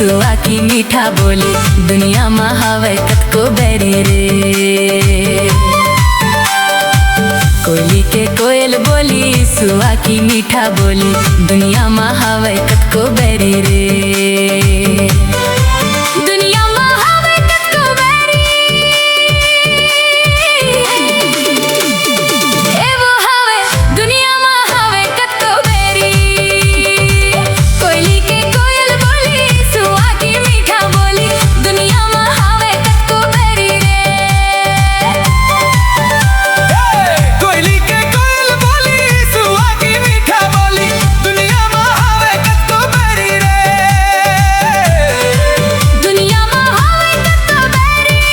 सुआ की मीठा बोली दुनिया में हवे कतको बैरी रे। कोयली के कोयल बोली सुआ की मीठा बोली दुनिया में हवे कतको बैरी रे। दुनिया में हवे कतको बैरी, ए वो हवे दुनिया में हवे कतको बैरी। कोयली के कोयल बोली सुआ की मीठा बोली दुनिया में हवे कतको बैरी रे। कोयली के कोयल बोली सुआ की मीठा बोली दुनिया में हवे कतको बैरी रे। दुनिया में हवे कतको बैरी।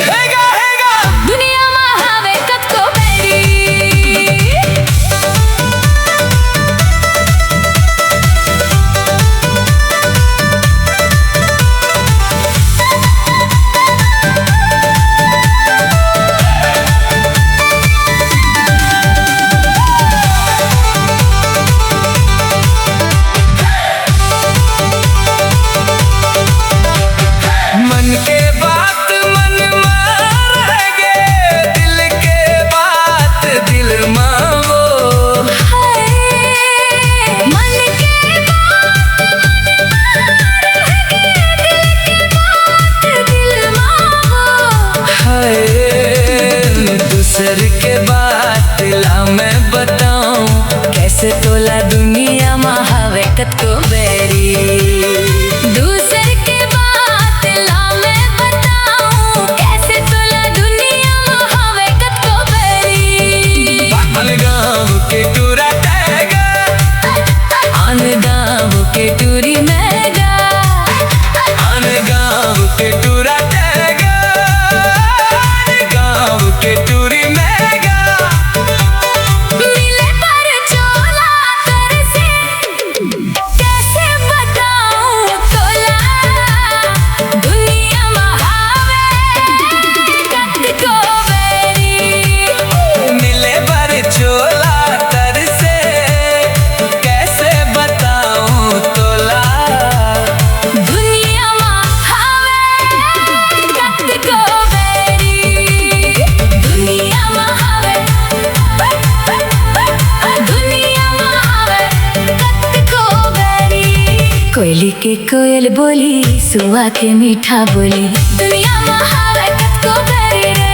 हेगा हेगा दुनिया में हवे कतको बैरी। मन के बात मन में रहेगे, दिल के बात दिल में वो। मन के बात दिल में हाय दूसर के बात ला मैं बताऊं, कैसे तोला दुनिया में हवे कतको बैरी। दूसर के बात ला मैं बताऊं, कैसे तोला दुनिया में हवे कतको बैरी। अन गाँव के टूरा टैगा, आन गाँव के टूरी में गा। अन गाँव के टूरा टैगा, अन गाँव के टूरी में गा। मिले पर चोला तर से कैसे बताऊं तोला दुनिया में हवे कतको बैरी। मिले बर चोला तर से कैसे बताऊं तोला। दुनिया में हवे कतको बैरी। दुनिया में हवे, दुनिया में हवे कतको बैरी। कोयली के कोयल बोली सुआ के मीठा बोली दुनिया में हवे कतको बैरी रे।